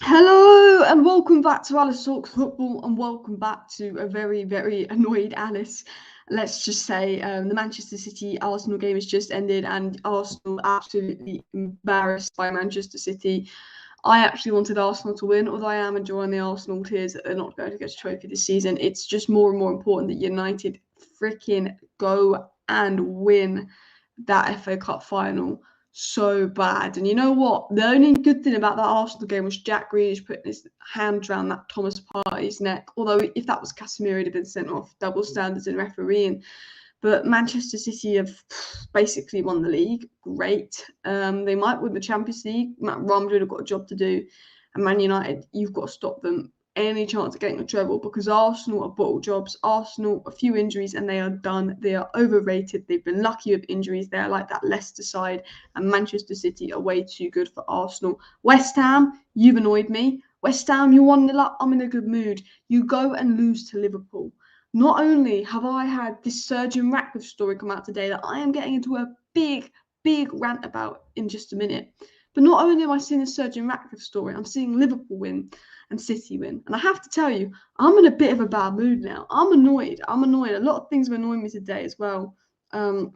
Hello and welcome back to Alice Talks Football, and welcome back to a very, very annoyed Alice. Let's just say the Manchester City Arsenal game has just ended, and Arsenal absolutely embarrassed by Manchester City. I actually wanted Arsenal to win, although I am enjoying the Arsenal tears that they're not going to get a trophy this season. It's just more and more important that United freaking go and win that FA Cup final so bad. And you know what? The only good thing about that Arsenal game was Jack Grealish putting his hand around that Thomas Partey's neck. Although if that was Casemiro, he'd have been sent off. Double standards in refereeing. But Manchester City have basically won the league. Great. They might win the Champions League. Matt Ramsdale have got a job to do. And Man United, you've got to stop them any chance of getting a treble, because Arsenal are bottle jobs. Arsenal, a few injuries and they are done. They are overrated. They've been lucky with injuries. They're like that Leicester side, and Manchester City are way too good for Arsenal. West Ham, you've annoyed me. West Ham, you 1-0 up. I'm in a good mood. You go and lose to Liverpool. Not only have I had this Sir Jim Ratcliffe story come out today that I am getting into a big rant about in just a minute, but not only am I seeing the Sir Jim Ratcliffe story, I'm seeing Liverpool win and City win. And I have to tell you, I'm in a bit of a bad mood now. I'm annoyed. A lot of things have annoyed me today as well. Can't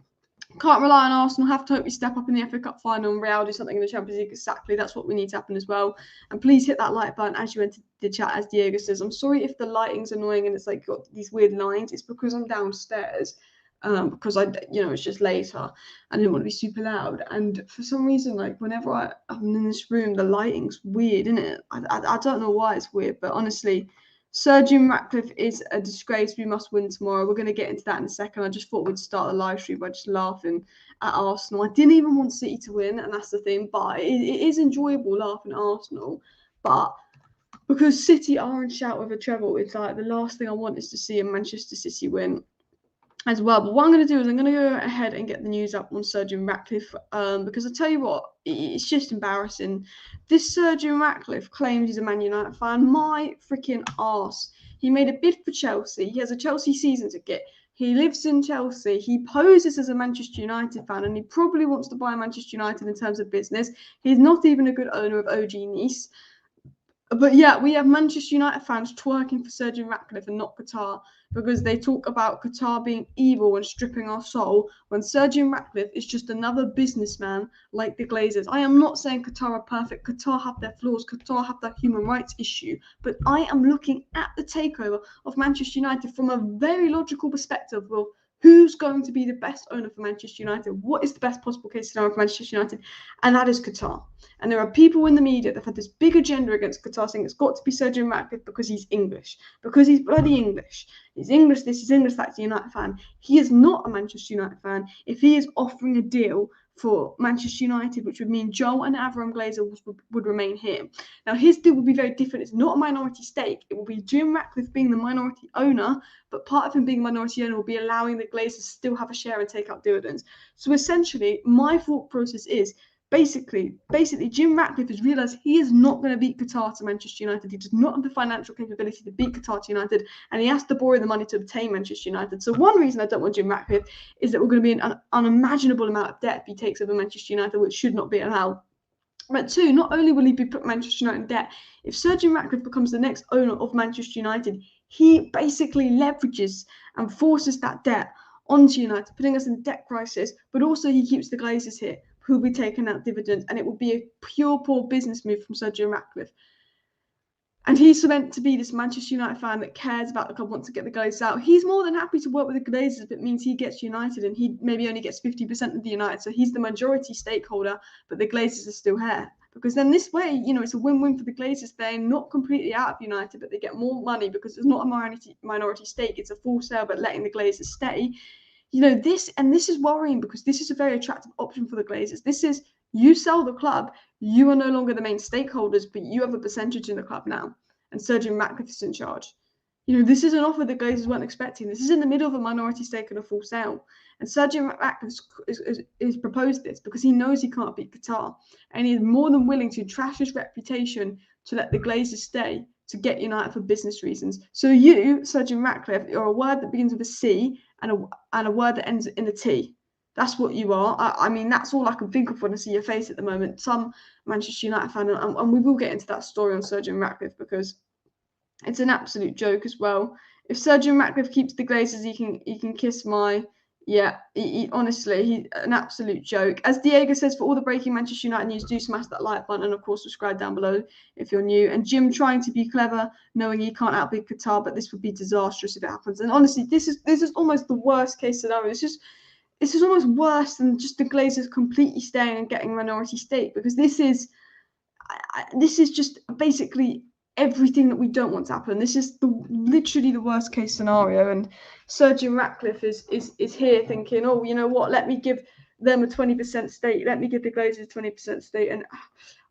rely on Arsenal. Have to hope we step up in the FA Cup final and Real do something in the Champions League. Exactly, that's what we need to happen as well. And please hit that like button as you enter the chat. As Diego says, I'm sorry if the lighting's annoying and it's like got these weird lines. It's because I'm downstairs. Because it's just later. I didn't want to be super loud, and for some reason, like whenever I'm in this room, the lighting's weird, isn't it? I don't know why it's weird, but honestly, Sir Jim Ratcliffe is a disgrace. We must win tomorrow. We're going to get into that in a second. I just thought we'd start the live stream by just laughing at Arsenal. I didn't even want City to win, and that's the thing. But it is enjoyable laughing at Arsenal, but because City are in shout with a treble, it's like the last thing I want is to see a Manchester City win as well. But what I'm going to do is I'm going to go ahead and get the news up on Sir Jim Ratcliffe, because I tell you what, it's just embarrassing. This Sir Jim Ratcliffe claims he's a Man United fan. My freaking arse. He made a bid for Chelsea. He has a Chelsea season ticket. He lives in Chelsea. He poses as a Manchester United fan, and he probably wants to buy Manchester United in terms of business. He's not even a good owner of OG Nice. But yeah, we have Manchester United fans twerking for Sir Jim Ratcliffe and not Qatar, because they talk about Qatar being evil and stripping our soul, when Sir Jim Ratcliffe is just another businessman like the Glazers. I am not saying Qatar are perfect. Qatar have their flaws. Qatar have their human rights issue. But I am looking at the takeover of Manchester United from a very logical perspective. Well, who's going to be the best owner for Manchester United? What is the best possible case scenario for Manchester United? And that is Qatar. And there are people in the media that have had this big agenda against Qatar, saying it's got to be Sir Jim Ratcliffe because he's English. Because he's bloody English. He's English this, he's English that, he's a United fan. He is not a Manchester United fan if he is offering a deal for Manchester United, which would mean Joel and Avram Glazers would remain here. Now, his deal will be very different. It's not a minority stake. It will be Jim Ratcliffe being the minority owner, but part of him being a minority owner will be allowing the Glazers to still have a share and take out dividends. So essentially, my thought process is, Basically, Jim Ratcliffe has realised he is not going to beat Qatar to Manchester United. He does not have the financial capability to beat Qatar to United, and he has to borrow the money to obtain Manchester United. So one reason I don't want Jim Ratcliffe is that we're going to be an unimaginable amount of debt if he takes over Manchester United, which should not be allowed. But two, not only will he be put Manchester United in debt, if Sir Jim Ratcliffe becomes the next owner of Manchester United, he basically leverages and forces that debt onto United, putting us in a debt crisis, but also he keeps the Glazers here, who will be taking out dividends, and it will be a pure poor business move from Sir Jim Ratcliffe. And he's meant to be this Manchester United fan that cares about the club, wants to get the Glazers out. He's more than happy to work with the Glazers if it means he gets United, and he maybe only gets 50% of the United. So he's the majority stakeholder, but the Glazers are still here. Because then this way, it's a win-win for the Glazers. They're not completely out of United, but they get more money because it's not a minority stake. It's a full sale, but letting the Glazers stay. This is worrying, because this is a very attractive option for the Glazers. This is, you sell the club, you are no longer the main stakeholders, but you have a percentage in the club now, and Sir Jim Ratcliffe is in charge. This is an offer the Glazers weren't expecting. This is in the middle of a minority stake and a full sale. And Sir Jim Ratcliffe has proposed this because he knows he can't beat Qatar, and he is more than willing to trash his reputation to let the Glazers stay, to get United for business reasons. So you, Sir Jim Ratcliffe, you're a word that begins with a C and a word that ends in a T. that's what you are. I mean, that's all I can think of when I see your face at the moment. Some Manchester United fan, and we will get into that story on Sir Jim Ratcliffe, because it's an absolute joke as well. If Sir Jim Ratcliffe keeps the Glazers, he can kiss my. Yeah, honestly, he's an absolute joke. As Diego says, for all the breaking Manchester United news, do smash that like button, and of course subscribe down below if you're new. And Jim trying to be clever, knowing he can't outbid Qatar, but this would be disastrous if it happens. And honestly, this is almost the worst case scenario. This is almost worse than just the Glazers completely staying and getting minority stake, because this is just basically everything that we don't want to happen. This is literally the worst case scenario. And Sir Jim Ratcliffe is here thinking, oh, you know what? Let me give them a 20% stake. Let me give the Glazers 20% stake. And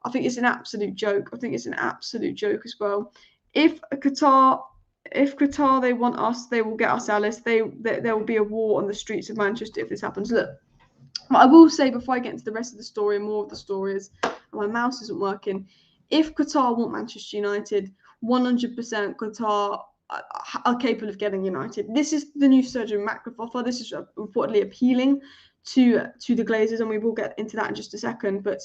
I think it's an absolute joke. I think it's an absolute joke as well. If Qatar they want us, they will get us, Alice. There will be a war on the streets of Manchester if this happens. Look, what I will say before I get into the rest of the story and more of the stories, my mouse isn't working. If Qatar want Manchester United, 100% Qatar are capable of getting United. This is the new Sir Jim Ratcliffe offer. This is reportedly appealing to the Glazers, and we will get into that in just a second. But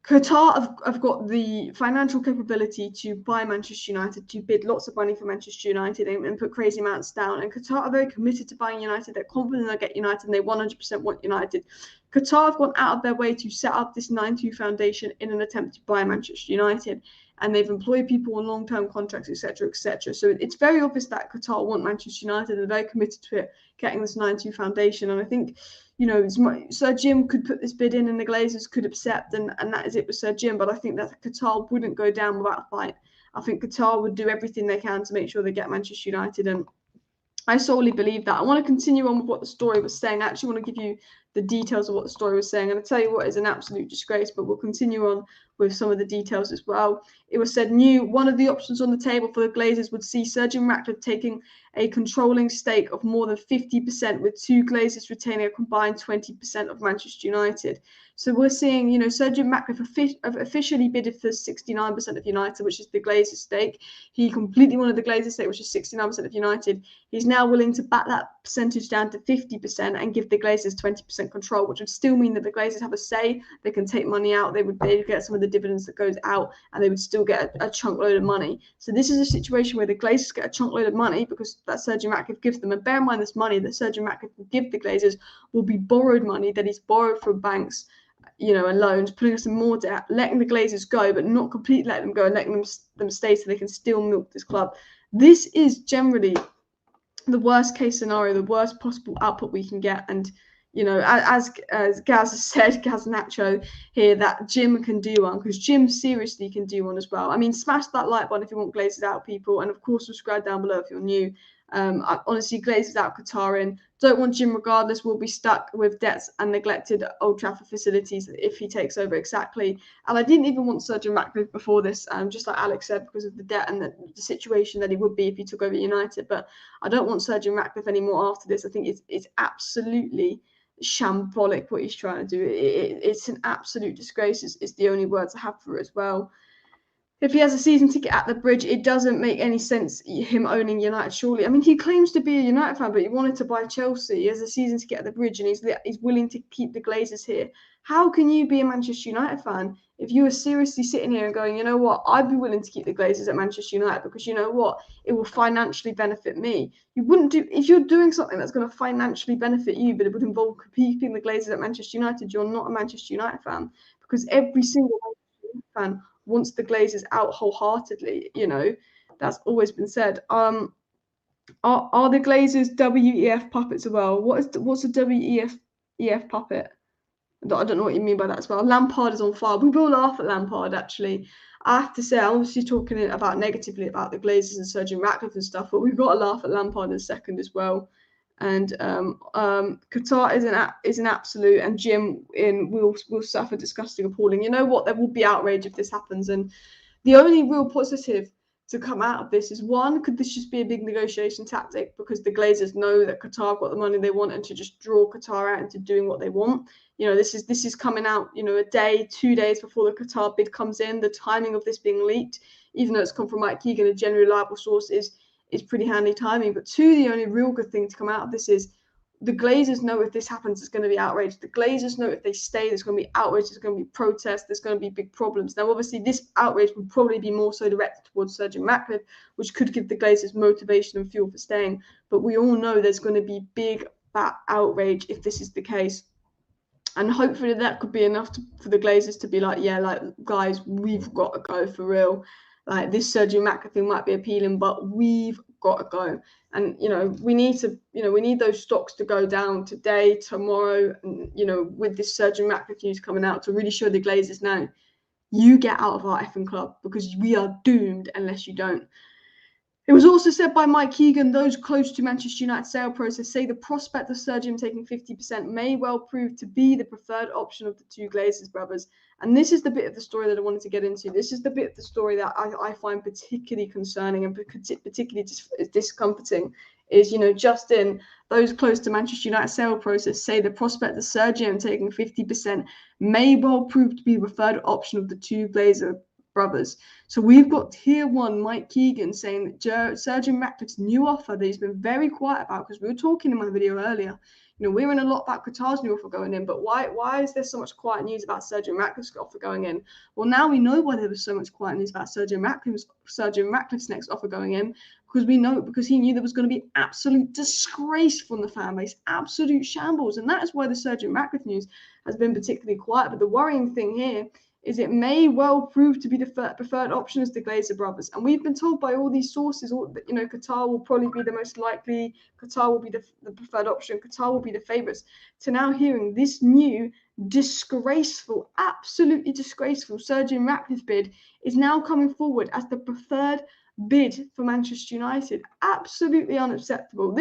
Qatar have got the financial capability to buy Manchester United, to bid lots of money for Manchester United and put crazy amounts down. And Qatar are very committed to buying United. They're confident they'll get United, and they 100% want United. Qatar have gone out of their way to set up this 9-2 foundation in an attempt to buy Manchester United. And they've employed people on long-term contracts, etc., etc. So it's very obvious that Qatar want Manchester United. They're very committed to it, getting this 9-2 foundation. And I think, you know, Sir Jim could put this bid in, and the Glazers could accept, and that is it with Sir Jim. But I think that Qatar wouldn't go down without a fight. I think Qatar would do everything they can to make sure they get Manchester United, and I solely believe that. I want to continue on with what the story was saying. I actually want to give you the details of what the story was saying. And I tell you what, is an absolute disgrace, but we'll continue on with some of the details as well. It was said one of the options on the table for the Glazers would see Sir Jim Ratcliffe taking a controlling stake of more than 50%, with two Glazers retaining a combined 20% of Manchester United. So we're seeing, you know, Sir Jim Ratcliffe officially bid for 69% of United, which is the Glazers stake. He completely wanted the Glazers stake, which is 69% of United. He's now willing to back that percentage down to 50% and give the Glazers 20% control, which would still mean that the Glazers have a say. They can take money out. They'd get some of the dividends that goes out, and they would still get a chunk load of money. So this is a situation where the Glazers get a chunk load of money because that Sir Jim Ratcliffe gives them. And bear in mind, this money that Sir Jim Ratcliffe will give the Glazers will be borrowed money that he's borrowed from banks, you know, and loans, putting us in more debt, letting the Glazers go, but not completely letting them go, and letting them stay so they can still milk this club. This is generally the worst case scenario, the worst possible output we can get. And, you know, as Gaz has said, Gaz Nacho here, that Jim can do one, because Jim seriously can do one as well. I mean, smash that like button if you want Glazers out, people, and of course subscribe down below if you're new. Honestly, Glazers out, Qatar in. Don't want Jim regardless. We'll be stuck with debts and neglected Old Trafford facilities if he takes over, exactly. And I didn't even want Sir Jim Ratcliffe before this, just like Alex said, because of the debt and the situation that he would be if he took over United. But I don't want Sir Jim Ratcliffe anymore after this. I think it's absolutely shambolic what he's trying to do. It's an absolute disgrace. It's the only words I have for it as well. If he has a season ticket at the Bridge, it doesn't make any sense him owning United, surely. I mean, he claims to be a United fan, but he wanted to buy Chelsea. He has a season ticket at the Bridge, and he's willing to keep the Glazers here. How can you be a Manchester United fan if you were seriously sitting here and going, you know what, I'd be willing to keep the Glazers at Manchester United because, you know what, it will financially benefit me. You wouldn't do, if you're doing something that's going to financially benefit you, but it would involve keeping the Glazers at Manchester United, you're not a Manchester United fan, because every single Manchester United fan wants the Glazers out wholeheartedly. You know, that's always been said. Are the Glazers WEF puppets as well? What's a WEF puppet? I don't know what you mean by that as well. Lampard is on fire. We will laugh at Lampard, actually. I have to say, I'm obviously talking about negatively about the Glazers and Sir Jim Ratcliffe and stuff, but we've got to laugh at Lampard in a second as well. And Qatar is an absolute, and Jim will suffer disgusting, appalling. You know what? There will be outrage if this happens, and the only real positive to come out of this is, one, could this just be a big negotiation tactic because the Glazers know that Qatar got the money they want, and to just draw Qatar out into doing what they want. You know, this is coming out, you know, a day, 2 days before the Qatar bid comes in. The timing of this being leaked, even though it's come from Mike Keegan, a generally reliable source, is pretty handy timing. But two, the only real good thing to come out of this is, the Glazers know if this happens, it's going to be outrage. The Glazers know if they stay, there's going to be outrage, there's going to be protests, there's going to be big problems. Now, obviously, this outrage would probably be more so directed towards Sir Jim Ratcliffe, which could give the Glazers motivation and fuel for staying. But we all know there's going to be big, fat outrage if this is the case. And hopefully that could be enough for the Glazers to be like, yeah, like, guys, we've got to go for real. Like, this Sir Jim Ratcliffe thing might be appealing, but we've got to go. And, we need those stocks to go down today, tomorrow, and, with this Sir Jim Ratcliffe news coming out to really show the Glazers now, you get out of our effing club because we are doomed unless you don't. It was also said by Mike Keegan, those close to Manchester United sale process say the prospect of Sir Jim taking 50% may well prove to be the preferred option of the two Glazers brothers. And this is the bit of the story that I wanted to get into. This is the bit of the story that I find particularly concerning and particularly discomforting. Is, Justin, those close to Manchester United sale process say the prospect of Sir Jim taking 50% may well prove to be the preferred option of the two Glazer brothers. So we've got tier one Mike Keegan saying that Sir Jim Ratcliffe's new offer that he's been very quiet about, because we were talking in my video earlier, we're hearing a lot about Qatar's new offer going in, but why is there so much quiet news about Sir Jim Ratcliffe's offer going in? Well, now we know why there was so much quiet news about Sir Jim Ratcliffe's next offer going in, because he knew there was going to be absolute disgrace from the fan base, absolute shambles, and that is why the Sir Jim Ratcliffe news has been particularly quiet. But the worrying thing here is it may well prove to be the preferred option as the Glazer brothers. And we've been told by all these sources, Qatar will probably be the most likely, Qatar will be the preferred option, Qatar will be the favourites, to now hearing this new disgraceful, absolutely disgraceful Sir Jim Ratcliffe bid is now coming forward as the preferred bid for Manchester United. Absolutely unacceptable.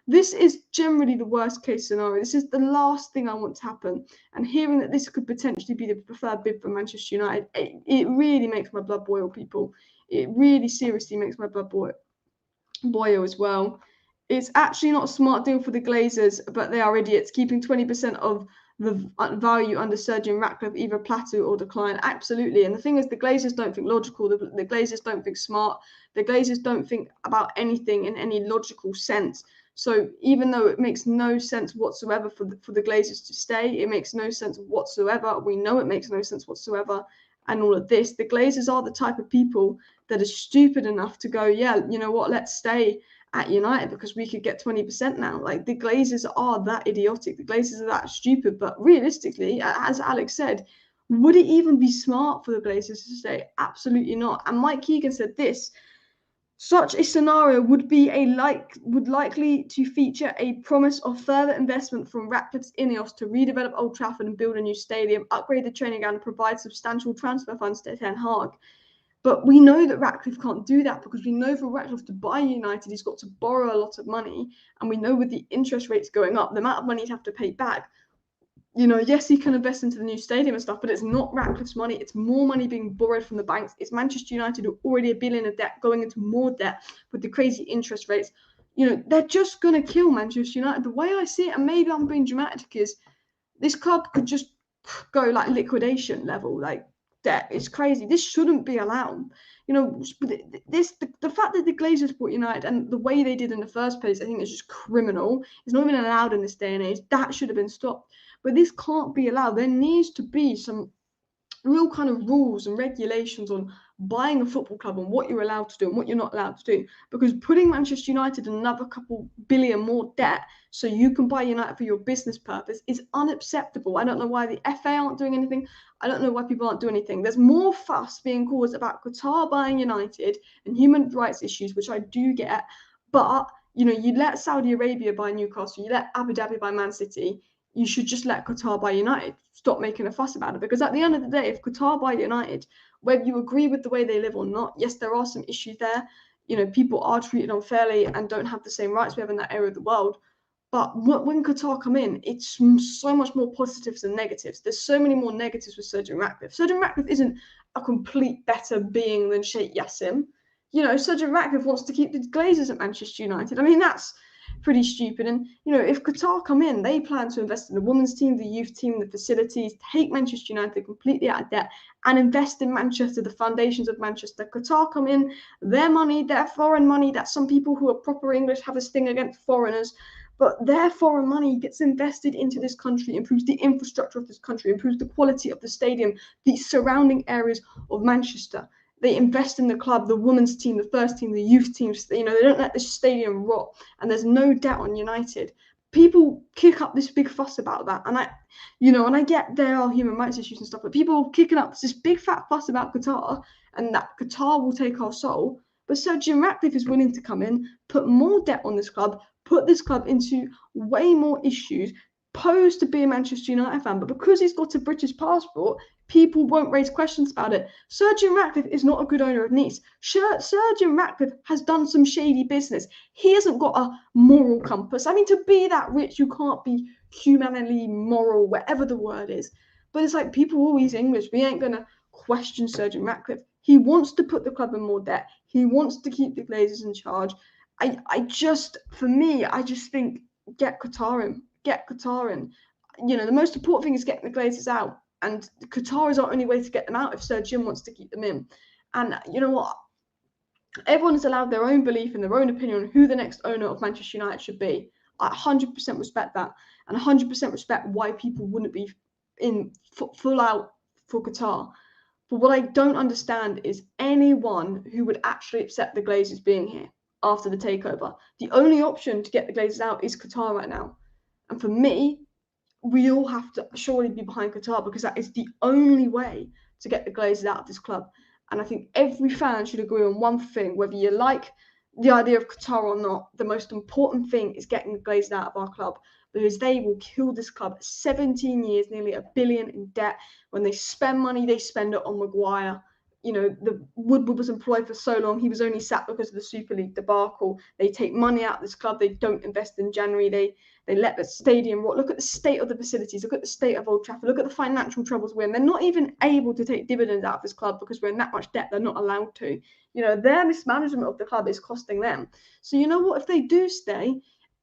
This is generally the worst case scenario. This is the last thing I want to happen. And hearing that this could potentially be the preferred bid for Manchester United, it really makes my blood boil, people. It really seriously makes my blood boil as well. It's actually not a smart deal for the Glazers, but they are idiots, keeping 20% of the value under Sir Jim Ratcliffe, either plateau or decline. Absolutely. And the thing is, the Glazers don't think logical. The Glazers don't think smart. The Glazers don't think about anything in any logical sense. So even though it makes no sense whatsoever for the Glazers to stay, it makes no sense whatsoever. We know it makes no sense whatsoever. And all of this, the Glazers are the type of people that are stupid enough to go, yeah, you know what, let's stay at United because we could get 20% now. Like, the Glazers are that idiotic. The Glazers are that stupid. But realistically, as Alex said, would it even be smart for the Glazers to stay? Absolutely not. And Mike Keegan said this: such a scenario would likely to feature a promise of further investment from Ratcliffe's Ineos to redevelop Old Trafford and build a new stadium, upgrade the training ground, and provide substantial transfer funds to Ten Hag. But we know that Ratcliffe can't do that, because we know for Ratcliffe to buy United, he's got to borrow a lot of money. And we know with the interest rates going up, the amount of money he'd have to pay back. Yes, he can invest into the new stadium and stuff, but it's not Ratcliffe's money. It's more money being borrowed from the banks. It's Manchester United, who are already $1 billion of debt, going into more debt with the crazy interest rates. They're just going to kill Manchester United. The way I see it, and maybe I'm being dramatic, is this club could just go like liquidation level, like debt. It's crazy. This shouldn't be allowed. The fact that the Glazers bought United and the way they did in the first place, I think is just criminal. It's not even allowed in this day and age. That should have been stopped. But this can't be allowed. There needs to be some real kind of rules and regulations on buying a football club and what you're allowed to do and what you're not allowed to do. Because putting Manchester United in another couple billion more debt so you can buy United for your business purpose is unacceptable. I don't know why the FA aren't doing anything. I don't know why people aren't doing anything. There's more fuss being caused about Qatar buying United and human rights issues, which I do get. But, you let Saudi Arabia buy Newcastle, you let Abu Dhabi buy Man City. You should just let Qatar buy United. Stop making a fuss about it. Because at the end of the day, if Qatar buy United, whether you agree with the way they live or not, yes, there are some issues there. People are treated unfairly and don't have the same rights we have in that area of the world. But when Qatar come in, it's so much more positives than negatives. There's so many more negatives with Sir Jim Ratcliffe. Sir Jim Ratcliffe isn't a complete better being than Sheikh Yassim. Sir Jim Ratcliffe wants to keep the Glazers at Manchester United. I mean, that's pretty stupid. And if Qatar come in, they plan to invest in the women's team, the youth team, the facilities, take Manchester United completely out of debt and invest in Manchester, the foundations of Manchester. Qatar come in, their money, their foreign money, that some people who are proper English have this thing against foreigners, but their foreign money gets invested into this country, improves the infrastructure of this country, improves the quality of the stadium, the surrounding areas of Manchester. They invest in the club, the women's team, the first team, the youth teams. They don't let the stadium rot, and there's no debt on United. People kick up this big fuss about that, and I get there are human rights issues and stuff, but people are kicking up this big fat fuss about Qatar, and that Qatar will take our soul. But Sir Jim Ratcliffe is willing to come in, put more debt on this club, put this club into way more issues, pose to be a Manchester United fan, but because he's got a British passport, people won't raise questions about it. Sir Jim Ratcliffe is not a good owner of Nice. Sir Jim Ratcliffe has done some shady business. He hasn't got a moral compass. I mean, to be that rich, you can't be humanly moral, whatever the word is. But it's like, people are always English. We ain't going to question Sir Jim Ratcliffe. He wants to put the club in more debt. He wants to keep the Glazers in charge. I just think get Qatar in. Get Qatar in. The most important thing is getting the Glazers out. And Qatar is our only way to get them out if Sir Jim wants to keep them in. And you know what? Everyone is allowed their own belief and their own opinion on who the next owner of Manchester United should be. I 100% respect that, and 100% respect why people wouldn't be in full out for Qatar. But what I don't understand is anyone who would actually accept the Glazers being here after the takeover. The only option to get the Glazers out is Qatar right now. And for me, we all have to surely be behind Qatar, because that is the only way to get the Glazers out of this club. And I think every fan should agree on one thing, whether you like the idea of Qatar or not. The most important thing is getting the Glazers out of our club, because they will kill this club. 17 years, nearly $1 billion in debt. When they spend money, they spend it on Maguire. The Woodward was employed for so long. He was only sacked because of the Super League debacle. They take money out of this club. They don't invest in January. They let the stadium rot. Look at the state of the facilities. Look at the state of Old Trafford. Look at the financial troubles we're in. They're not even able to take dividends out of this club because we're in that much debt. They're not allowed to. Their mismanagement of the club is costing them. So you know what? If they do stay,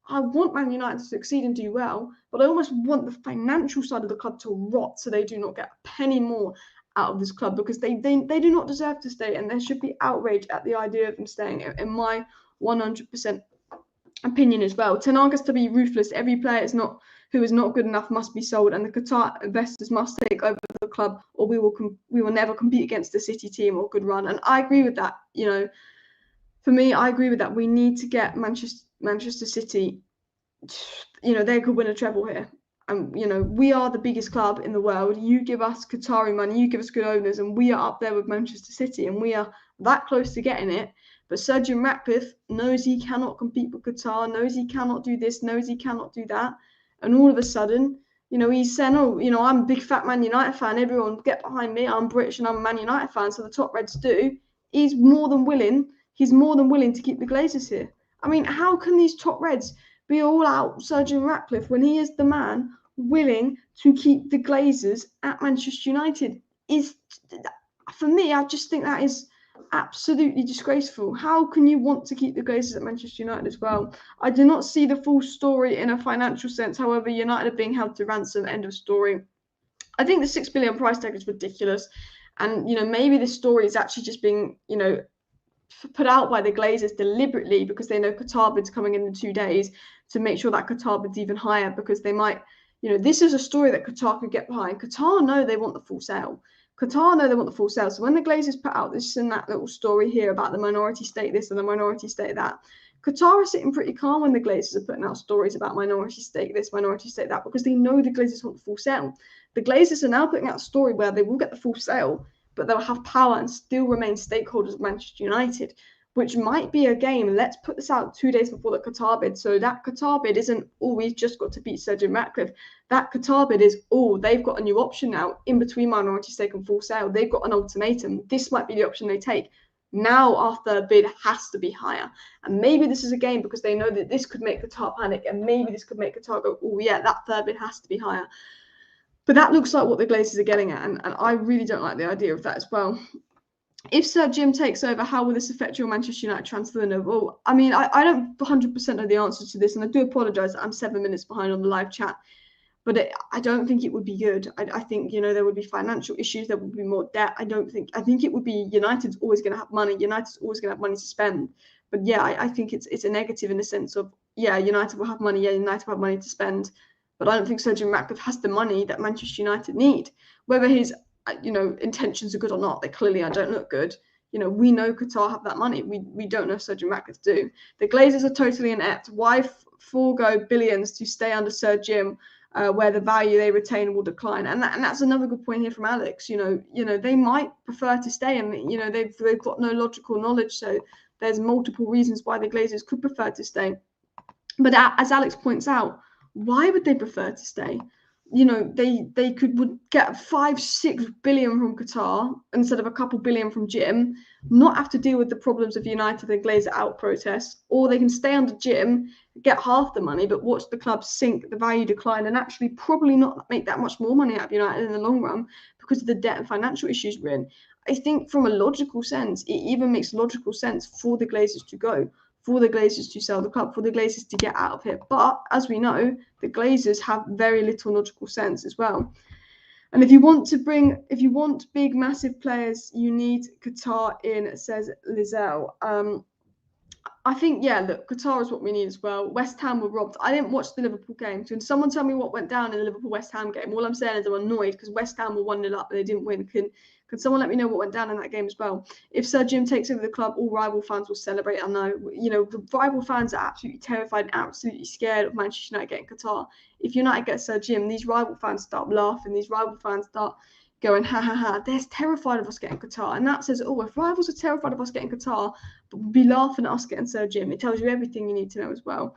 I want Man United to succeed and do well, but I almost want the financial side of the club to rot so they do not get a penny more out of this club, because they do not deserve to stay, and there should be outrage at the idea of them staying, in my 100% opinion as well. Ten Hag has to be ruthless. Every player who is not good enough must be sold, and the Qatar investors must take over the club, or we will never compete against the City team or good run. And I agree with that. For me, I agree with that. We need to get Manchester City. They could win a treble here. And, we are the biggest club in the world. You give us Qatari money, you give us good owners, and we are up there with Manchester City, and we are that close to getting it. But Sir Jim Ratcliffe knows he cannot compete with Qatar, knows he cannot do this, knows he cannot do that. And all of a sudden, he's saying, I'm a big fat Man United fan. Everyone get behind me. I'm British and I'm a Man United fan, so the top Reds do. He's more than willing to keep the Glazers here. I mean, how can these top Reds be all out Sir Jim Ratcliffe when he is the man willing to keep the Glazers at Manchester United? For me, I just think that is absolutely disgraceful. How can you want to keep the Glazers at Manchester United as well? I do not see the full story in a financial sense. However, United are being held to ransom, end of story. I think the $6 billion price tag is ridiculous. And, maybe this story is actually just being, put out by the Glazers deliberately, because they know Qatar bid's coming in 2 days, to make sure that Qatar bid's even higher, because they might, this is a story that Qatar could get behind. Qatar know they want the full sale. So when the Glazers put out this and that little story here about the minority stake this and the minority stake that, Qatar are sitting pretty calm when the Glazers are putting out stories about minority stake this, minority stake that, because they know the Glazers want the full sale. The Glazers are now putting out a story where they will get the full sale, but they'll have power and still remain stakeholders of Manchester United, which might be a game. Let's put this out 2 days before the Qatar bid. So that Qatar bid isn't, we've just got to beat Sir Jim Ratcliffe. That Qatar bid is, they've got a new option now in between minority stake and full sale. They've got an ultimatum. This might be the option they take. Now our third bid has to be higher. And maybe this is a game because they know that this could make Qatar panic, and maybe this could make Qatar go, that third bid has to be higher. But that looks like what the Glazers are getting at, and I really don't like the idea of that as well. If Sir Jim takes over, how will this affect your Manchester United transfer window? Well, I mean, I don't 100% know the answer to this, and I do apologise that I'm 7 minutes behind on the live chat. But I don't think it would be good. I think, there would be financial issues. There would be more debt. I think it would be United's always going to have money. United's always going to have money to spend. But yeah, I think it's a negative in the sense of yeah, United will have money. Yeah, United will have money to spend. But I don't think Sir Jim Ratcliffe has the money that Manchester United need. Whether his, intentions are good or not, they clearly don't look good. We know Qatar have that money. We don't know Sir Jim Ratcliffe do. The Glazers are totally inept. Why forego billions to stay under Sir Jim, where the value they retain will decline? And that's another good point here from Alex. They might prefer to stay, and they've got no logical knowledge. So there's multiple reasons why the Glazers could prefer to stay. But as Alex points out, why would they prefer to stay? They would get 5-6 billion from Qatar instead of a couple billion from Jim, not have to deal with the problems of United and Glazer out protests, or they can stay under Jim, get half the money, but watch the club sink, the value decline, and actually probably not make that much more money out of United in the long run because of the debt and financial issues we're in. I think from a logical sense, it even makes logical sense for the Glazers to go, for the Glazers to sell the club, for the Glazers to get out of here. But as we know, the Glazers have very little logical sense as well. And if you want big, massive players, you need Qatar in, says Lizelle. I think, look, Qatar is what we need as well. West Ham were robbed. I didn't watch the Liverpool game. Can someone tell me what went down in the Liverpool-West Ham game? All I'm saying is I'm annoyed because West Ham were 1-0 up and they didn't win. Can someone let me know what went down in that game as well? If Sir Jim takes over the club, all rival fans will celebrate. I know. The rival fans are absolutely terrified and absolutely scared of Manchester United getting Qatar. If United gets Sir Jim, these rival fans start laughing. These rival fans start going, ha ha ha, they're terrified of us getting Qatar. And that says, if rivals are terrified of us getting Qatar, but would be laughing at us getting Sir Jim, it tells you everything you need to know as well.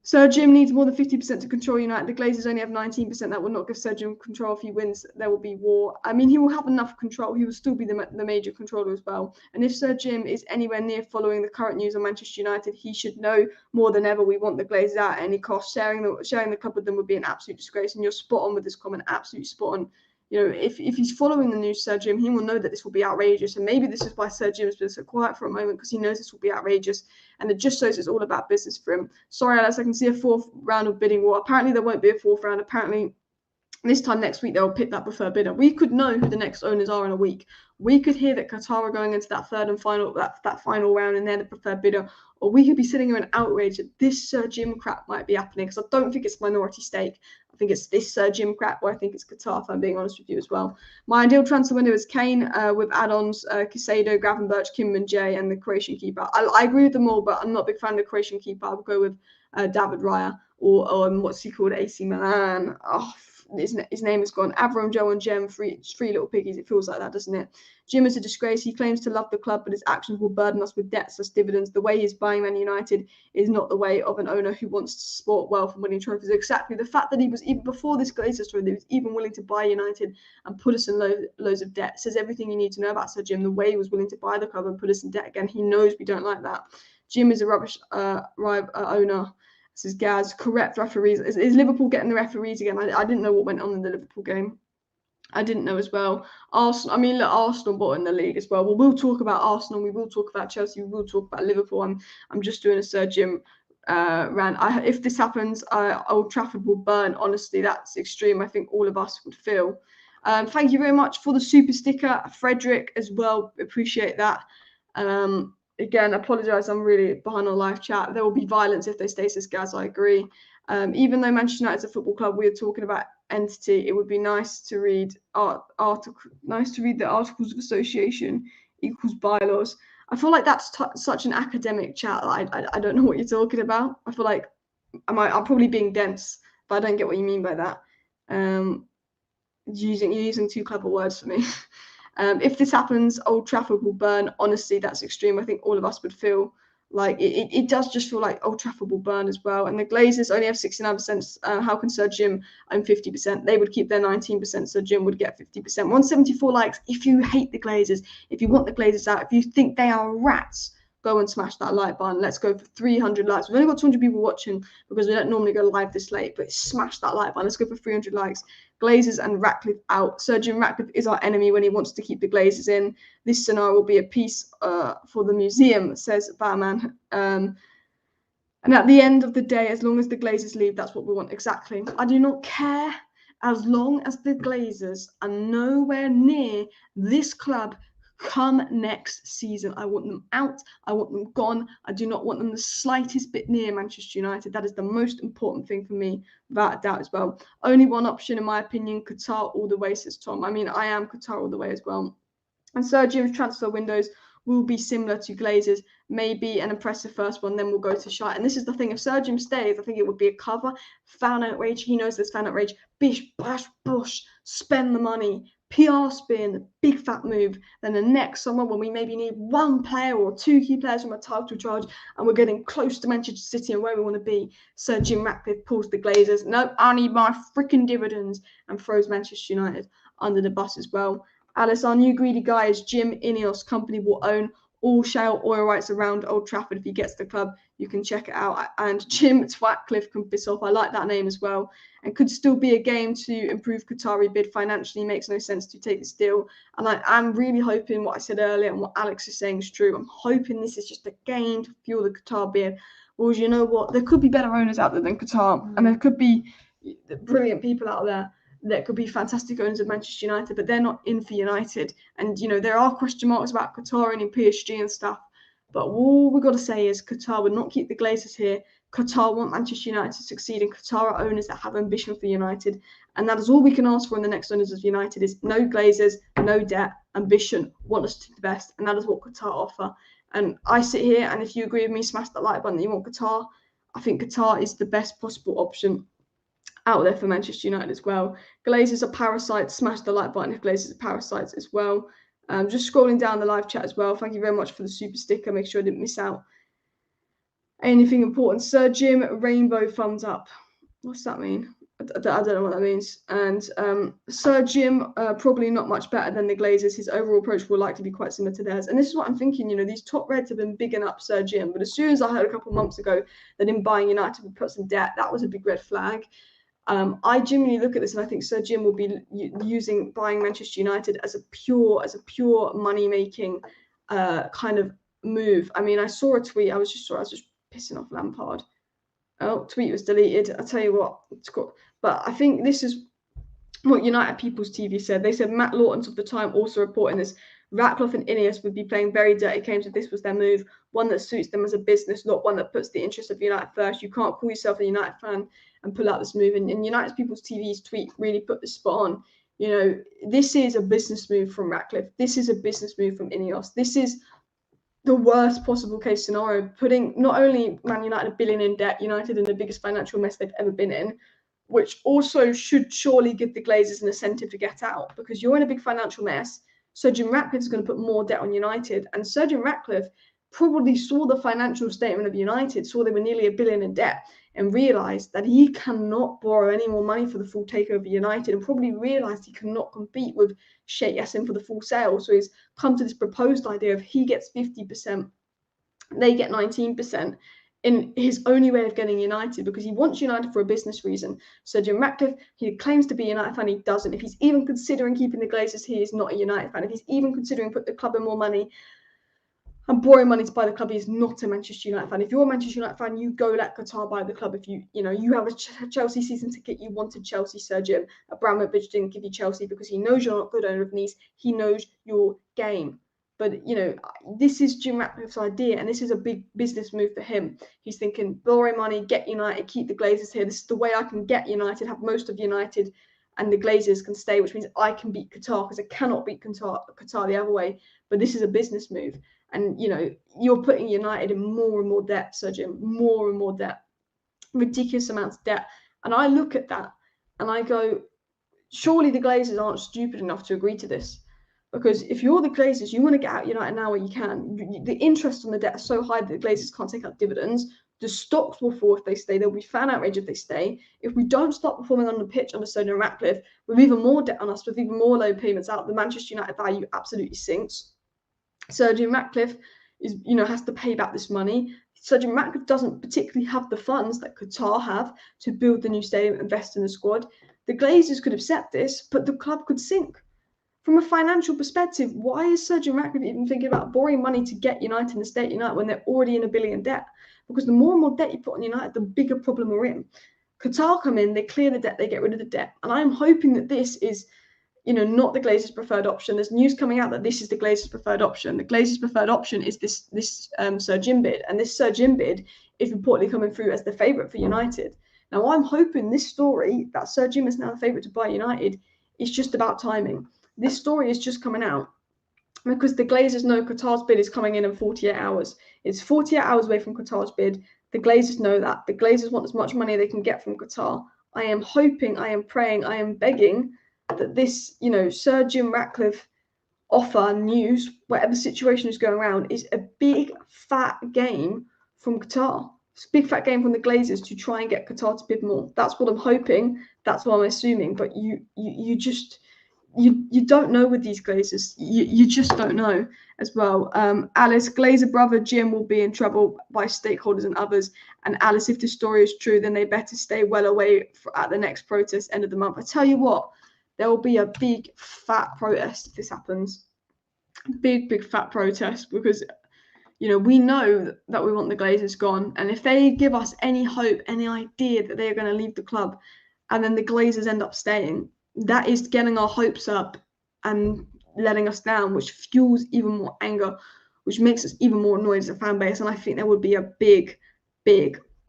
Sir Jim needs more than 50% to control United. The Glazers only have 19%. That will not give Sir Jim control. If he wins, there will be war. I mean, he will have enough control. He will still be the major controller as well. And if Sir Jim is anywhere near following the current news on Manchester United, he should know more than ever we want the Glazers out at any cost. Sharing the club with them would be an absolute disgrace. And you're spot on with this comment. Absolutely spot on. If he's following the news, Sir Jim, he will know that this will be outrageous. And maybe this is why Sir Jim has been so quiet for a moment, because he knows this will be outrageous. And it just shows it's all about business for him. Sorry, Alice, I can see a fourth round of bidding war. Apparently, there won't be a fourth round. Apparently, this time next week, they'll pick that preferred bidder. We could know who the next owners are in a week. We could hear that Qatar are going into that third and final, that final round, and they're the preferred bidder. Or we could be sitting here in outrage that this Sir Jim crap might be happening, because I don't think it's minority stake. I think it's this Sir Jim crap, or I think it's Qatar, if I'm being honest with you as well. My ideal transfer window is Kane with add-ons, Caicedo, Gravenberch, Kim Jay, and the Croatian keeper. I agree with them all, but I'm not a big fan of the Croatian keeper. I would go with David Raya or what's he called, AC Milan. His name is gone. Avram, Joe, and Jem, three little piggies. It feels like that, doesn't it? Jim is a disgrace. He claims to love the club, but his actions will burden us with debts as dividends. The way he's buying Man United is not the way of an owner who wants to sport wealth and winning trophies. Exactly. The fact that he was, even before this Glazer story, he was even willing to buy United and put us in loads of debt says everything you need to know about Sir Jim. The way he was willing to buy the club and put us in debt again. He knows we don't like that. Jim is a rubbish owner. This is Gaz. Correct referees. Is Liverpool getting the referees again? I didn't know what went on in the Liverpool game. I didn't know as well. Arsenal bought in the league as well. We'll talk about Arsenal. We will talk about Chelsea. We will talk about Liverpool. I'm just doing a Sir Jim rant. If this happens, Old Trafford will burn. Honestly, that's extreme. I think all of us would feel. Thank you very much for the super sticker, Frederick, as well. Appreciate that. Again, apologise. I'm really behind on live chat. There will be violence if they stay, says Gaz. I agree. Even though Manchester United is a football club, we are talking about entity. It would be nice to read the articles of association equals bylaws. I feel like that's such an academic chat. I don't know what you're talking about. I feel like I'm probably being dense, but I don't get what you mean by that. You're using too clever words for me. If this happens, Old Trafford will burn. Honestly, that's extreme. I think all of us would feel like it does just feel like Old Trafford will burn as well. And the Glazers only have 69%. How can Sir Jim own 50%? They would keep their 19%. Sir Jim would get 50%. 174 likes. If you hate the Glazers, if you want the Glazers out, if you think they are rats, go and smash that like button. Let's go for 300 likes. We've only got 200 people watching because we don't normally go live this late, but smash that like button. Let's go for 300 likes. Glazers and Ratcliffe out. Sir Jim Ratcliffe is our enemy when he wants to keep the Glazers in. This scenario will be a piece for the museum, says Batman. And at the end of the day, as long as the Glazers leave, that's what we want. Exactly. I do not care as long as the Glazers are nowhere near this club come next season. I want them out. I want them gone. I do not want them the slightest bit near Manchester United. That is the most important thing for me, without a doubt as well. Only one option, in my opinion, Qatar all the way, says Tom. I mean, I am Qatar all the way as well. And Sir Jim's transfer windows will be similar to Glazers, maybe an impressive first one, then we'll go to shite. And this is the thing, if Sir Jim stays, I think it would be a cover, fan outrage. He knows there's fan outrage. Bish, bash, bush, spend the money, PR spin, big fat move. Then the next summer, when we maybe need one player or two key players from a title charge, and we're getting close to Manchester City and where we want to be, Sir Jim Ratcliffe pulls the Glazers. No, I need my freaking dividends, and throws Manchester United under the bus as well. Alice, our new greedy guy is Jim Ineos. Company will own all shale oil rights around Old Trafford. If he gets the club, you can check it out. And Jim Ratcliffe can piss off. I like that name as well. And could still be a game to improve Qatari bid financially. Makes no sense to take this deal. And I'm really hoping what I said earlier and what Alex is saying is true. I'm hoping this is just a game to fuel the Qatar bid. Well, you know what? There could be better owners out there than Qatar. And there could be brilliant people out there that could be fantastic owners of Manchester United, but they're not in for United. And, you know, there are question marks about Qatar and in PSG and stuff. But all we've got to say is Qatar would not keep the Glazers here. Qatar want Manchester United to succeed, and Qatar are owners that have ambition for United. And that is all we can ask for in the next owners of United is no Glazers, no debt, ambition, want us to do the best. And that is what Qatar offer. And I sit here, and if you agree with me, smash that like button that you want Qatar. I think Qatar is the best possible option out there for Manchester United as well. Glazers are parasites. Smash the like button if Glazers are parasites as well. Just scrolling down the live chat as well. Thank you very much for the super sticker. Make sure I didn't miss out anything important. Sir Jim, rainbow thumbs up. What's that mean? I don't know what that means. And Sir Jim, probably not much better than the Glazers. His overall approach will likely be quite similar to theirs. And this is what I'm thinking. You know, these top reds have been bigging up Sir Jim. But as soon as I heard a couple of months ago that him buying United would put some debt, that was a big red flag. I genuinely look at this and I think Sir Jim will be buying Manchester United as a pure money making kind of move. I mean, I saw a tweet. I was just pissing off Lampard. Oh, tweet was deleted. I tell you what, it's got. But I think this is what United People's TV said. They said Matt Lawton's of the time also reporting this. Ratcliffe and Ineos would be playing very dirty games if this was their move, one that suits them as a business, not one that puts the interest of United first. You can't call yourself a United fan and pull out this move. And United People's TV's tweet really put this spot on. You know, this is a business move from Ratcliffe. This is a business move from Ineos. This is the worst possible case scenario, putting not only Man United $1 billion in debt, United in the biggest financial mess they've ever been in, which also should surely give the Glazers an incentive to get out, because you're in a big financial mess. Sir Jim Ratcliffe is going to put more debt on United, and Sir Jim Ratcliffe probably saw the financial statement of United, saw they were nearly $1 billion in debt, and realised that he cannot borrow any more money for the full takeover United, and probably realised he cannot compete with Sheikh Yassin for the full sale. So he's come to this proposed idea of he gets 50%, they get 19%. In his only way of getting United, because he wants United for a business reason. So Jim Ratcliffe, he claims to be a United fan, he doesn't. If he's even considering keeping the Glazers, he is not a United fan. If he's even considering putting the club in more money and borrowing money to buy the club, he is not a Manchester United fan. If you're a Manchester United fan, you go let Qatar buy the club. If you have a Chelsea season ticket, you wanted Chelsea, Sir Jim. Abramovich didn't give you Chelsea because he knows you're not a good owner of Nice. He knows your game. But, you know, this is Jim Ratcliffe's idea, and this is a big business move for him. He's thinking, borrow money, get United, keep the Glazers here. This is the way I can get United, have most of United, and the Glazers can stay, which means I can beat Qatar, because I cannot beat Qatar the other way. But this is a business move. And, you know, you're putting United in more and more debt, Sir Jim, more and more debt, ridiculous amounts of debt. And I look at that, and I go, surely the Glazers aren't stupid enough to agree to this. Because if you're the Glazers, you want to get out United now where you can. The interest on the debt is so high that the Glazers can't take out dividends. The stocks will fall if they stay. There'll be fan outrage if they stay. If we don't start performing on the pitch under Sir Jim Ratcliffe, with even more debt on us, with even more low payments out, the Manchester United value absolutely sinks. Sir Jim Ratcliffe has to pay back this money. Sir Jim Ratcliffe doesn't particularly have the funds that Qatar have to build the new stadium, invest in the squad. The Glazers could accept this, but the club could sink. From a financial perspective, why is Sir Jim Ratcliffe even thinking about borrowing money to get United in the state United when they're already in $1 billion debt? Because the more and more debt you put on United, the bigger problem we're in. Qatar come in, they clear the debt, they get rid of the debt. And I'm hoping that this is not the Glazers' preferred option. There's news coming out that this is the Glazers' preferred option. The Glazers' preferred option is this Sir Jim bid, and this Sir Jim bid is reportedly coming through as the favourite for United. Now, I'm hoping this story that Sir Jim is now the favourite to buy United is just about timing. This story is just coming out because the Glazers know Qatar's bid is coming in 48 hours. It's 48 hours away from Qatar's bid. The Glazers know that. The Glazers want as much money they can get from Qatar. I am hoping, I am praying, I am begging that this, Sir Jim Ratcliffe offer news, whatever situation is going around, is a big fat game from Qatar. It's a big fat game from the Glazers to try and get Qatar to bid more. That's what I'm hoping. That's what I'm assuming. But you don't know with these Glazers. You just don't know as well. Alice, Glazer brother Jim will be in trouble by stakeholders and others. And Alice, if the story is true, then they better stay well away at the next protest end of the month. I tell you what, there will be a big fat protest if this happens. Big fat protest, because we know that we want the Glazers gone, and if they give us any hope, any idea that they are going to leave the club, and then the Glazers end up staying, that is getting our hopes up and letting us down, which fuels even more anger, which makes us even more annoyed as a fan base. And I think there would be a big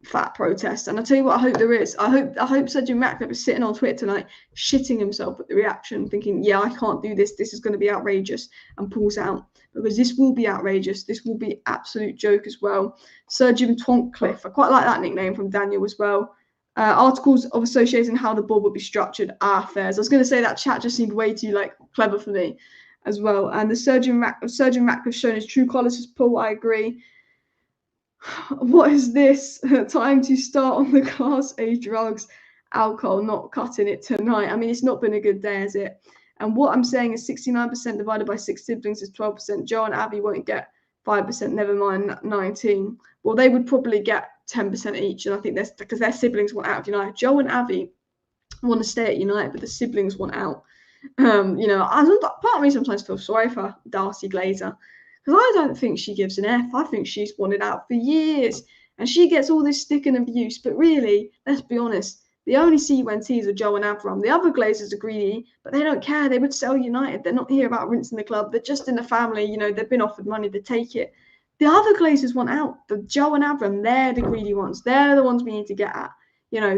fat protest. And I tell you what, I hope there is. I hope Sir Jim Ratcliffe is sitting on Twitter tonight, shitting himself at the reaction, thinking, yeah, I can't do this. This is going to be outrageous, and pulls out, because this will be outrageous. This will be absolute joke as well. Sir Jim Twoncliffe, I quite like that nickname from Daniel as well. Articles of association how the board would be structured are fairs. I was going to say that chat just seemed way too clever for me as well. And the Sir Jim Ratcliffe shown his true colours as Paul. I agree. What is this? Time to start on the class A drugs, alcohol, not cutting it tonight. I mean, it's not been a good day, has it? And what I'm saying is 69% divided by 6 siblings is 12%. Joe and Abby won't get 5%, never mind 19. Well, they would probably get 10% each, and I think that's because their siblings want out of United. Joe and Abby want to stay at United, but the siblings want out. Part of me sometimes feels sorry for Darcy Glazer, because I don't think she gives an F. I think she's wanted out for years, and she gets all this stick and abuse. But really, let's be honest, the only C-U-N-Ts are Joe and Avram. The other Glazers are greedy, but they don't care. They would sell United. They're not here about rinsing the club. They're just in the family. They've been offered money. They take it. The other Glazers want out. The Joe and Avram, they're the greedy ones. They're the ones we need to get at.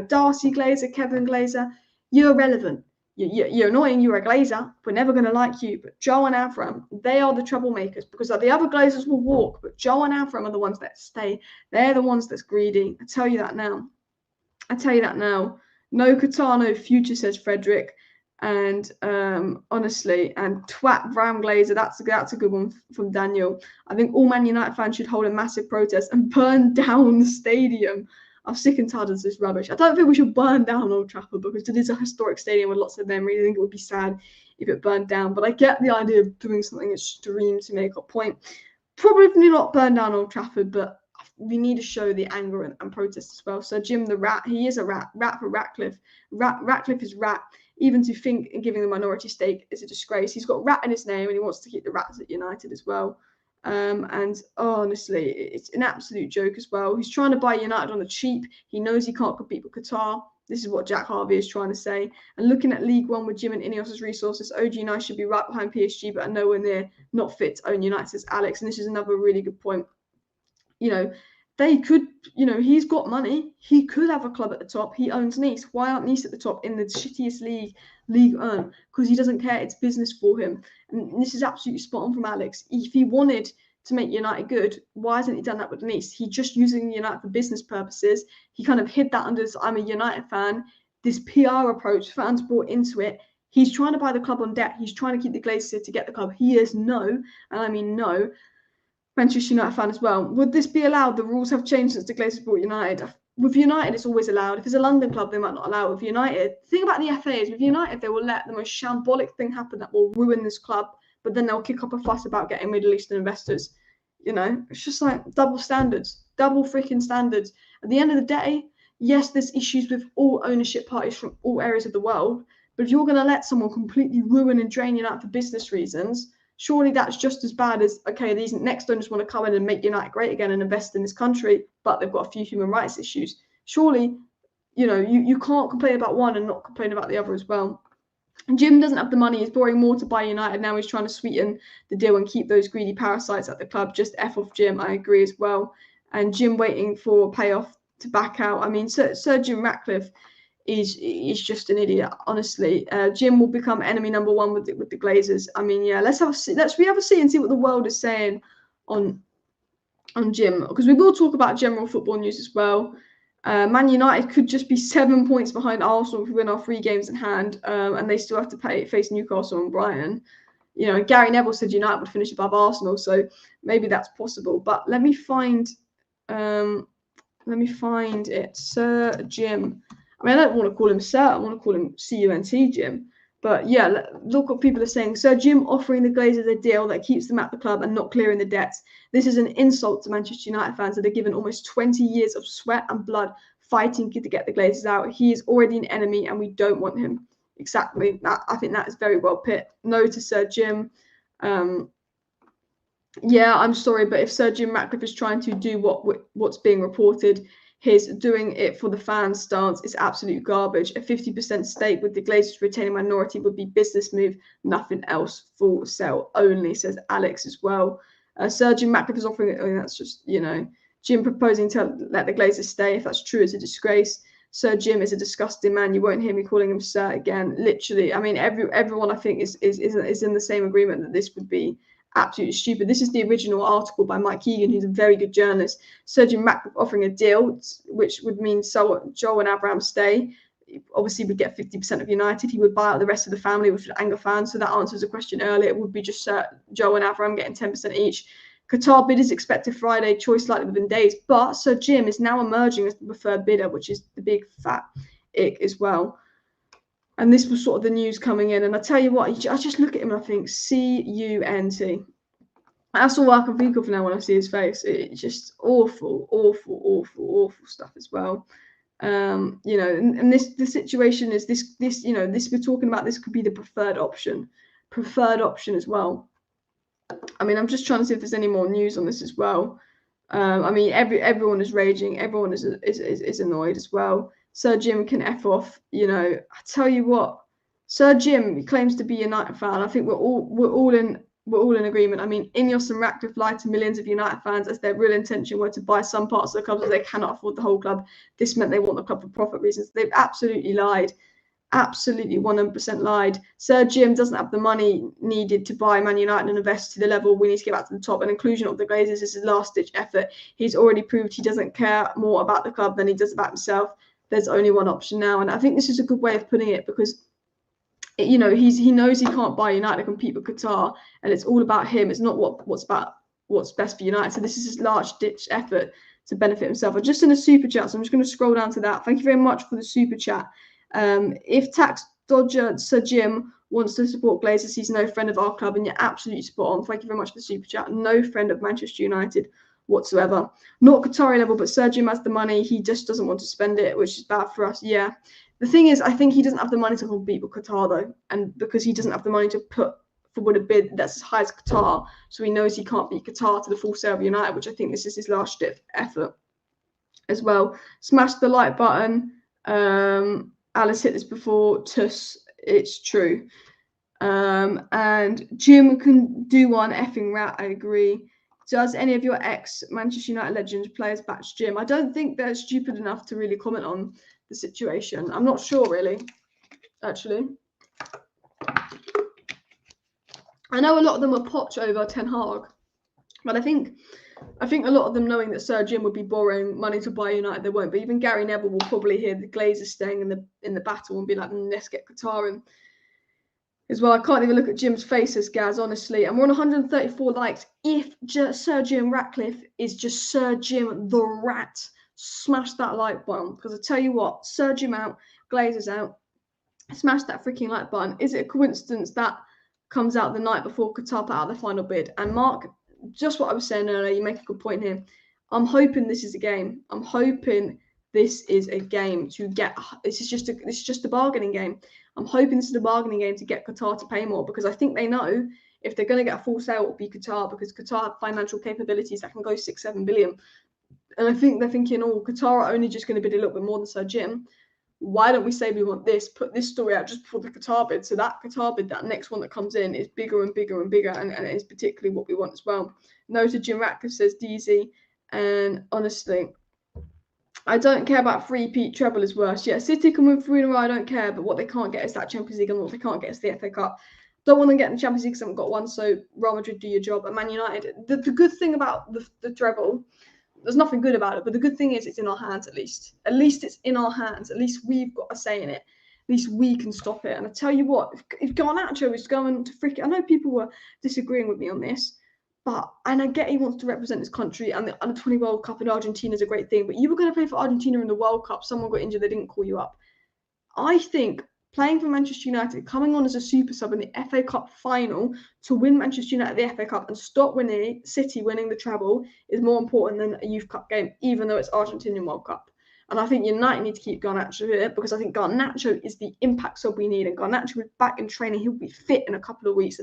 Darcy Glazer, Kevin Glazer, you're relevant. You're annoying, you're a Glazer, we're never going to like you. But Joe and Avram, they are the troublemakers, because the other Glazers will walk, but Joe and Avram are the ones that stay. They're the ones that's greedy. I tell you that now. No Qatar, no future, says Frederick. And honestly, and twat Ram Glazer, that's a good one from Daniel. I think all Man United fans should hold a massive protest and burn down the stadium. I'm sick and tired of this rubbish. I don't think we should burn down Old Trafford, because it is a historic stadium with lots of memories. I think it would be sad if it burned down, but I get the idea of doing something extreme to make a point. Probably not burn down Old Trafford, but we need to show the anger and protest as well. So Jim the Rat, he is a rat. Rat for Ratcliffe. Ratcliffe is rat. Even to think in giving the minority stake is a disgrace. He's got rat in his name, and he wants to keep the Rats at United as well. And honestly, it's an absolute joke as well. He's trying to buy United on the cheap. He knows he can't compete with Qatar. This is what Jack Harvey is trying to say. And looking at League One with Jim and Ineos's resources, OG United should be right behind PSG, but are nowhere near, not fit to own United, says Alex. And this is another really good point. They could, he's got money. He could have a club at the top. He owns Nice. Why aren't Nice at the top in the shittiest League One? Because he doesn't care. It's business for him. And this is absolutely spot on from Alex. If he wanted to make United good, why hasn't he done that with Nice? He's just using United for business purposes. He kind of hid that under this, I'm a United fan. This PR approach, fans brought into it. He's trying to buy the club on debt. He's trying to keep the Glazers to get the club. He is no, and I mean no, Manchester United fan as well. Would this be allowed? The rules have changed since the Glazers bought United. With United, it's always allowed. If it's a London club, they might not allow it. With United, the thing about the FA is with United, they will let the most shambolic thing happen that will ruin this club, but then they'll kick up a fuss about getting Middle Eastern investors. It's just like double standards, double freaking standards. At the end of the day, yes, there's issues with all ownership parties from all areas of the world, but if you're going to let someone completely ruin and drain United for business reasons, surely that's just as bad as, okay, these next owners want to come in and make United great again and invest in this country, but they've got a few human rights issues. Surely, you can't complain about one and not complain about the other as well. Jim doesn't have the money. He's borrowing more to buy United. Now he's trying to sweeten the deal and keep those greedy parasites at the club. Just F off Jim. I agree as well. And Jim waiting for payoff to back out. I mean, Sir Jim Ratcliffe is just an idiot, honestly. Jim will become enemy number one with the Glazers. I mean, yeah, let's have a see and see what the world is saying on Jim, because we will talk about general football news as well. Man United could just be 7 points behind Arsenal if we win our 3 games in hand, and they still have to face Newcastle and Brighton. You know, Gary Neville said United would finish above Arsenal, so maybe that's possible. But let me find it. Sir Jim. I mean, I don't want to call him Sir. I want to call him CUNT Jim. But yeah, look what people are saying. Sir Jim offering the Glazers a deal that keeps them at the club and not clearing the debts. This is an insult to Manchester United fans that are given almost 20 years of sweat and blood fighting to get the Glazers out. He is already an enemy and we don't want him. Exactly. I think that is very well put. No to Sir Jim. Yeah, I'm sorry, but if Sir Jim Ratcliffe is trying to do what's being reported, his doing it for the fans stance is absolute garbage. A 50% stake with the Glazers retaining minority would be business move, nothing else. Full sell only, says Alex as well. Sir Jim Ratcliffe is offering it. I mean, that's just, you know, Jim proposing to let the Glazers stay. If that's true, it's a disgrace. Sir Jim is a disgusting man. You won't hear me calling him Sir again. Literally, I mean, everyone I think is in the same agreement that this would be absolutely stupid. This is the original article by Mike Keegan, who's a very good journalist. Sir Jim Ratcliffe offering a deal, which would mean Joel and Abraham stay. Obviously, we'd get 50% of United. He would buy out the rest of the family, which would anger fans. So that answers a question earlier. It would be just Joel and Abraham getting 10% each. Qatar bid is expected Friday, choice likely within days. But Sir Jim is now emerging as the preferred bidder, which is the big fat ick as well. And this was sort of the news coming in. And I tell you what, I just look at him and I think, C-U-N-T. That's all I can think of now when I see his face. It's just awful, awful, awful, awful stuff as well. You know, and the situation is this, you know, this we're talking about, this could be the preferred option as well. I mean, I'm just trying to see if there's any more news on this as well. I mean, everyone is raging. Everyone is annoyed as well. Sir Jim can F off. You know, I tell you what, Sir Jim claims to be a United fan. I think we're all in agreement. I mean, Ineos and Ratcliffe lied to millions of United fans as their real intention were to buy some parts of the club as they cannot afford the whole club. This meant they want the club for profit reasons. They've absolutely lied. Absolutely 100% lied. Sir Jim doesn't have the money needed to buy Man United and invest to the level we need to get back to the top. And inclusion of the Glazers is his last-ditch effort. He's already proved he doesn't care more about the club than he does about himself. There's only one option now. And I think this is a good way of putting it because, you know, he knows he can't buy United to compete with Qatar. And it's all about him. It's not what's best for United. So this is his last-ditch effort to benefit himself. I'm just in a super chat, so I'm just going to scroll down to that. Thank you very much for the super chat. If tax dodger Sir Jim wants to support Glazers, he's no friend of our club, and you're absolutely spot on. Thank you very much for the super chat. No friend of Manchester United whatsoever. Not Qatari level, but Sir Jim has the money. He just doesn't want to spend it, which is bad for us. Yeah. The thing is, I think he doesn't have the money to compete with Qatar, though. And because he doesn't have the money to put forward a bid that's as high as Qatar, so he knows he can't beat Qatar to the full sale of United, which I think this is his last effort as well. Smash the like button. Alice hit this before. Tuss, it's true. And Jim can do one effing rat. I agree. Does any of your ex-Manchester United legends players batch Jim? I don't think they're stupid enough to really comment on the situation. I'm not sure, really, actually. I know a lot of them are poch over Ten Hag, but I think a lot of them, knowing that Sir Jim would be borrowing money to buy United, they won't. But even Gary Neville will probably hear the Glazers staying in the battle and be like, let's get Qatar in as well. I can't even look at Jim's face as Gaz, honestly. And we're on 134 likes. If Sir Jim Ratcliffe is just Sir Jim the Rat, smash that like button. Because I tell you what, Sir Jim out, Glazers out. Smash that freaking like button. Is it a coincidence that comes out the night before Qatar put out the final bid? And Mark, just what I was saying earlier, you make a good point here. I'm hoping this is a game. I'm hoping this is a game to get. This is just a bargaining game. I'm hoping this is a bargaining game to get Qatar to pay more, because I think they know if they're going to get a full sale, it will be Qatar, because Qatar have financial capabilities that can go 6-7 billion. And I think they're thinking, oh, Qatar are only just going to bid a little bit more than Sir Jim. Why don't we say we want this, put this story out just before the Qatar bid, so that Qatar bid, that next one that comes in, is bigger and bigger and bigger, and it is particularly what we want as well. Noted Jim Ratcliffe says DZ, and honestly, I don't care about three-peat treble is worse. Yeah, City can win 3 in a row, I don't care, but what they can't get is that Champions League, and what they can't get is the FA Cup. Don't want to get in the Champions League because they haven't got one, so Real Madrid, do your job. And Man United, the good thing about the treble, there's nothing good about it, but the good thing is it's in our hands at least. At least it's in our hands. At least we've got a say in it. At least we can stop it. And I tell you what, if Garnacho is going to I know people were disagreeing with me on this, and I get he wants to represent his country, and the Under-20 World Cup in Argentina is a great thing, but you were going to play for Argentina in the World Cup, someone got injured, they didn't call you up. I think playing for Manchester United, coming on as a super sub in the FA Cup final to win Manchester United the FA Cup and stop City winning the treble is more important than a Youth Cup game, even though it's Argentinian World Cup. And I think United need to keep Garnacho here, because I think Garnacho is the impact sub we need, and Garnacho is back in training. He'll be fit in a couple of weeks.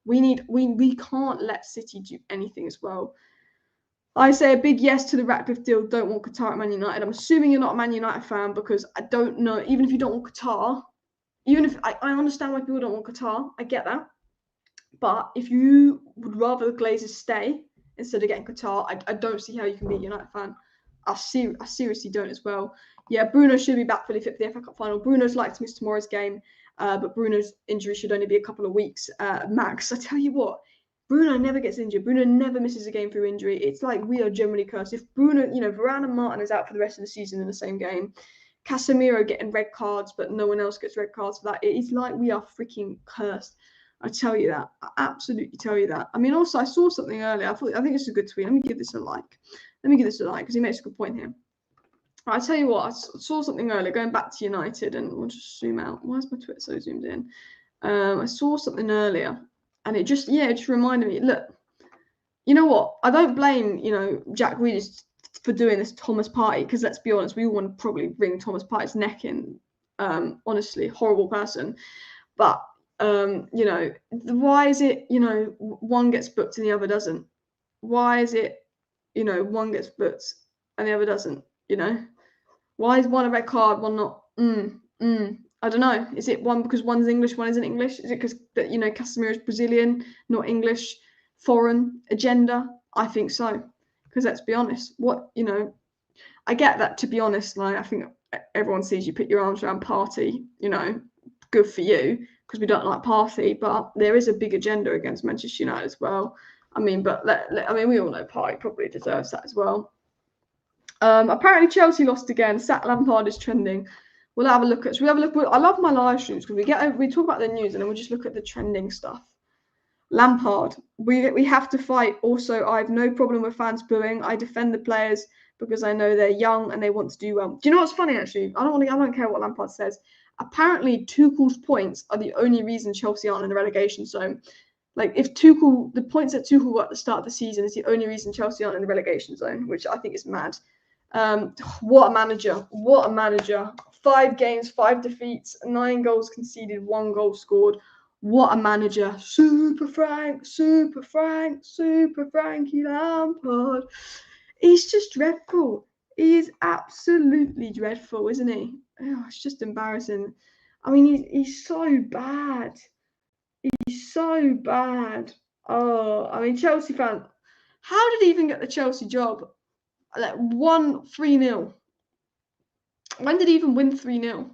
We can't let City do anything as well. I say a big yes to the Ratcliffe deal. Don't want Qatar at Man United. I'm assuming you're not a Man United fan, because I don't know. Even if you don't want Qatar, even if I understand why people don't want Qatar, I get that. But if you would rather the Glazers stay instead of getting Qatar, I don't see how you can be a United fan. I seriously don't as well. Yeah, Bruno should be back fully fit for the FA Cup final. Bruno's like to miss tomorrow's game, but Bruno's injury should only be a couple of weeks max. I tell you what, Bruno never gets injured. Bruno never misses a game through injury. It's like we are generally cursed. If Bruno, Varane and Martin is out for the rest of the season in the same game, Casemiro getting red cards, but no one else gets red cards for that, it's like we are freaking cursed. I tell you that. I absolutely tell you that. I mean, also, I saw something earlier. I think it's a good tweet. Let me give this a like. Because he makes a good point here. I tell you what, I saw something earlier, going back to United, and we'll just zoom out. Why is my Twitter so zoomed in? I saw something earlier, and it just reminded me, look, you know what? I don't blame, Jack Reedus for doing this Thomas Partey, because let's be honest, we all want to probably wring Thomas Partey's neck in. Honestly, horrible person. But, why is it, one gets booked and the other doesn't? Why is it, one gets booked and the other doesn't, Why is one a red card, one not? I don't know. Is it one because one's English, one isn't English? Is it because that Casemiro is Brazilian, not English, foreign agenda? I think so. Because let's be honest, I get that, to be honest. Like, I think everyone sees you put your arms around Partey, good for you, because we don't like Partey, but there is a big agenda against Manchester United as well. I mean, but we all know Partey probably deserves that as well. Apparently Chelsea lost again. Sat Lampard is trending. We'll have a look at. I love my live streams because we talk about the news and then we just look at the trending stuff. Lampard, we have to fight. Also, I have no problem with fans booing. I defend the players because I know they're young and they want to do well. Do you know what's funny? Actually, I don't care what Lampard says. Apparently, Tuchel's points are the only reason Chelsea aren't in the relegation zone. Like, if the points that Tuchel got at the start of the season is the only reason Chelsea aren't in the relegation zone, which I think is mad. What a manager. 5 games, 5 defeats, 9 goals conceded, 1 goal scored. What a manager. Super Frankie Lampard. He's just dreadful. He is absolutely dreadful, isn't he? Oh, it's just embarrassing. I mean, he's so bad. He's so bad. Oh, I mean, Chelsea fan. How did he even get the Chelsea job? Like, won 3-0. When did he even win 3-0?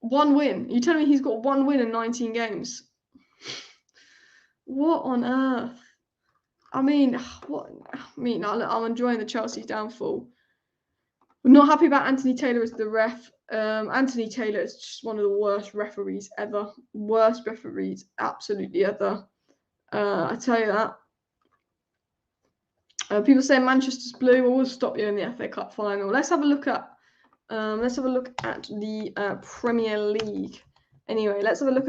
1 win. You telling me he's got 1 win in 19 games? What on earth? I'm enjoying the Chelsea downfall. I'm not happy about Anthony Taylor as the ref. Anthony Taylor is just one of the worst referees ever. Worst referees, absolutely ever. I tell you that. People say Manchester's blue. We'll stop you in the FA Cup final. Let's have a look at the Premier League. Anyway, let's have a look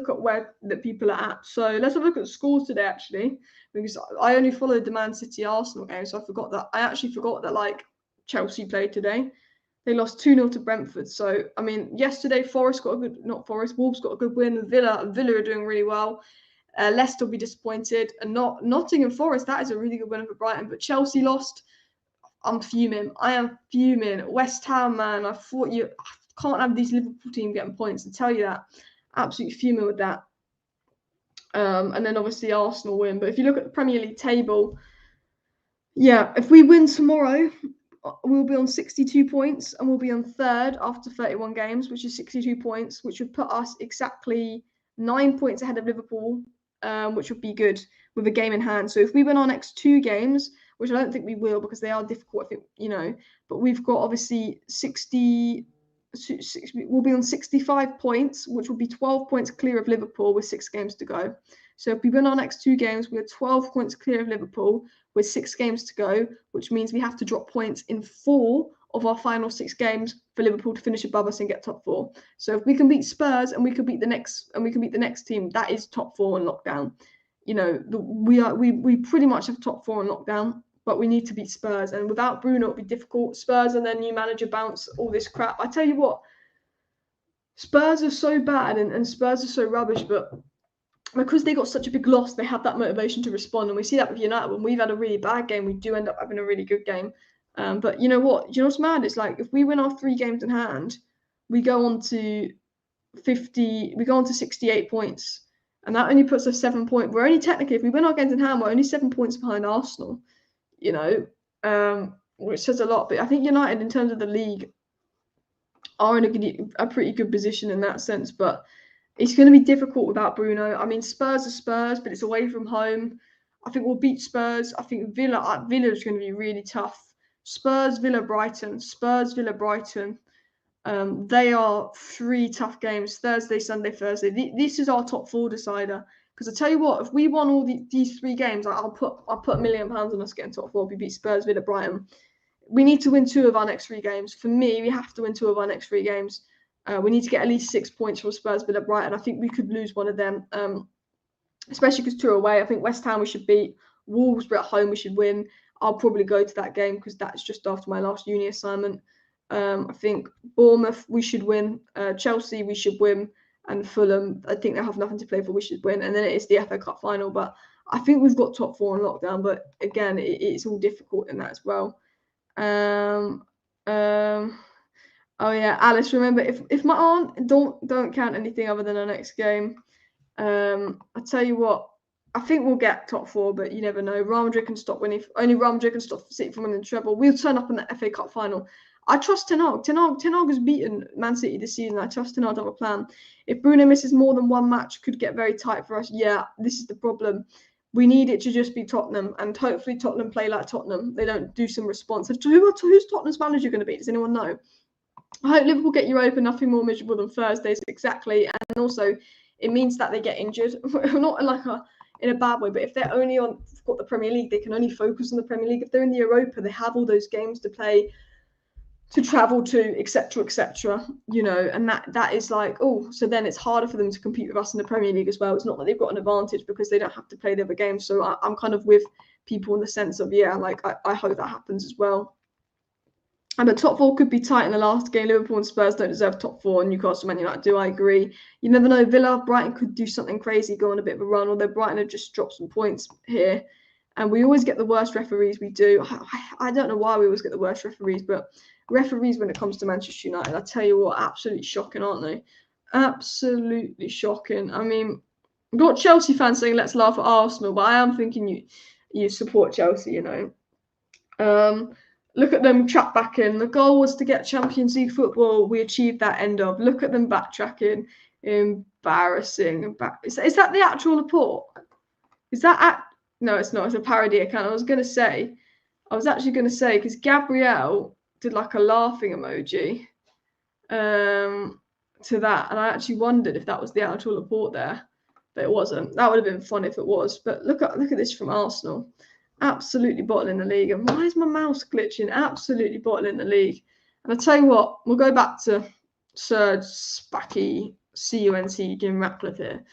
at where the people are at. So let's have a look at the scores today, actually, because I only followed the Man City Arsenal game, so I actually forgot that like Chelsea played today. They lost 2-0 to Brentford. So I mean, yesterday Wolves got a good win. Villa are doing really well. Leicester will be disappointed, and Nottingham Forest, that is a really good win for Brighton. But Chelsea lost. I'm fuming. I am fuming. West Ham, man. I can't have these Liverpool team getting points. I tell you that. Absolutely fuming with that. And then obviously Arsenal win. But if you look at the Premier League table, yeah, if we win tomorrow, we'll be on 62 points and we'll be on third after 31 games, which is 62 points, which would put us exactly 9 points ahead of Liverpool, which would be good with a game in hand. So if we win our next 2 games, which I don't think we will because they are difficult, I think, but we've got obviously 60. We'll be on 65 points, which will be 12 points clear of Liverpool with 6 games to go. So if we win our next 2 games, we're 12 points clear of Liverpool with 6 games to go, which means we have to drop points in 4 of our final 6 games for Liverpool to finish above us and get top 4. So if we can beat Spurs and we can beat the next team, that is top 4 on lockdown. We pretty much have top 4 on lockdown. But we need to beat Spurs. And without Bruno, it'll be difficult. Spurs and their new manager bounce, all this crap. I tell you what, Spurs are so bad and Spurs are so rubbish, but because they got such a big loss, they have that motivation to respond. And we see that with United. When we've had a really bad game, we do end up having a really good game. But you know what? Do you know what's mad? It's like if we win our 3 games in hand, we go on to 68 points. And that only puts us 7 points. We're only technically, if we win our games in hand, we're only 7 points behind Arsenal. Which says a lot. But I think United, in terms of the league, are in a pretty good position in that sense. But it's going to be difficult without Bruno. I mean, Spurs are Spurs, but it's away from home. I think we'll beat Spurs. I think Villa is going to be really tough. Spurs, Villa, Brighton. They are 3 tough games. Thursday, Sunday, Thursday. This is our top 4 decider. Because I tell you what, if we won all these 3 games, I'll put £1 million on us getting top 4. If we beat Spurs, Villa, Brighton, we need to win 2 of our next 3 games. For me, we have to win 2 of our next 3 games. We need to get at least 6 points from Spurs, Villa, Brighton. I think we could lose one of them, especially because 2 are away. I think West Ham we should beat. Wolves, but at home we should win. I'll probably go to that game because that's just after my last uni assignment. I think Bournemouth we should win. Chelsea we should win. And Fulham, I think they have nothing to play for. We should win, and then it is the FA Cup final. But I think we've got top 4 on lockdown. But again, it's all difficult in that as well. Oh yeah, Alice. Remember, if my aunt don't count anything other than our next game, I tell you what, I think we'll get top 4. But you never know. Real Madrid can stop winning. Only Real Madrid can stop City from winning the treble. We'll turn up in the FA Cup final. I trust Ten Hag. Ten Hag has beaten Man City this season. I trust Ten Hag to have a plan. If Bruno misses more than 1 match, could get very tight for us. Yeah, this is the problem. We need it to just be Tottenham, and hopefully Tottenham play like Tottenham. They don't do some response. Who's Tottenham's manager going to be? Does anyone know? I hope Liverpool get Europa. Nothing more miserable than Thursdays, exactly. And also, it means that they get injured. Not in a bad way, but if they're only got the Premier League, they can only focus on the Premier League. If they're in the Europa, they have all those games to play, to travel to, etc., and that is like, so then it's harder for them to compete with us in the Premier League as well. It's not that they've got an advantage because they don't have to play the other games. So I'm kind of with people in the sense of, I hope that happens as well. And the top 4 could be tight in the last game. Liverpool and Spurs don't deserve top 4. Newcastle, Man United do. I agree. You never know. Villa, Brighton could do something crazy, go on a bit of a run, although Brighton have just dropped some points here. And we always get the worst referees. We do. I don't know why we always get the worst referees, but referees when it comes to Manchester United, I tell you what, absolutely shocking, aren't they? Absolutely shocking. I mean, we've got Chelsea fans saying let's laugh at Arsenal, but I am thinking you support Chelsea, Look at them track back in. The goal was to get Champions League football. We achieved that end of. Look at them backtracking. Embarrassing. Is that the actual report? Is that No, it's not. It's a parody account. I was actually going to say, because Gabrielle did like a laughing emoji to that. And I actually wondered if that was the actual report there. But it wasn't. That would have been fun if it was. But look at this from Arsenal. Absolutely bottling the league. And why is my mouse glitching? Absolutely bottling the league. And I tell you what, we'll go back to Sir Spacky, CUNC, Jim Ratcliffe here.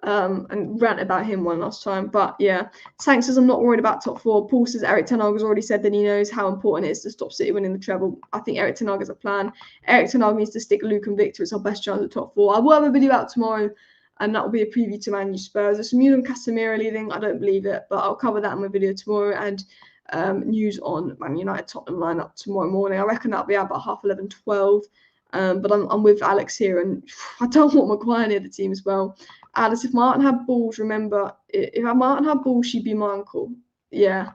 And rant about him one last time. But yeah, Tank says I'm not worried about top 4. Paul says Eric Ten Hag has already said that he knows how important it is to stop City winning the treble. I think Eric Ten Hag has a plan. Eric Ten Hag needs to stick Luke and Victor. It's our best chance at top 4. I will have a video out tomorrow, and that will be a preview to Man U Spurs. There's some news on Casemiro leaving. I don't believe it, but I'll cover that in my video tomorrow. And news on Man United Tottenham lineup tomorrow morning. I reckon that'll be out about 11:30, 12. But I'm with Alex here, and I don't want Maguire near the team as well. Alice, if Martin had balls, remember, if Martin had balls, she'd be my uncle. Yeah.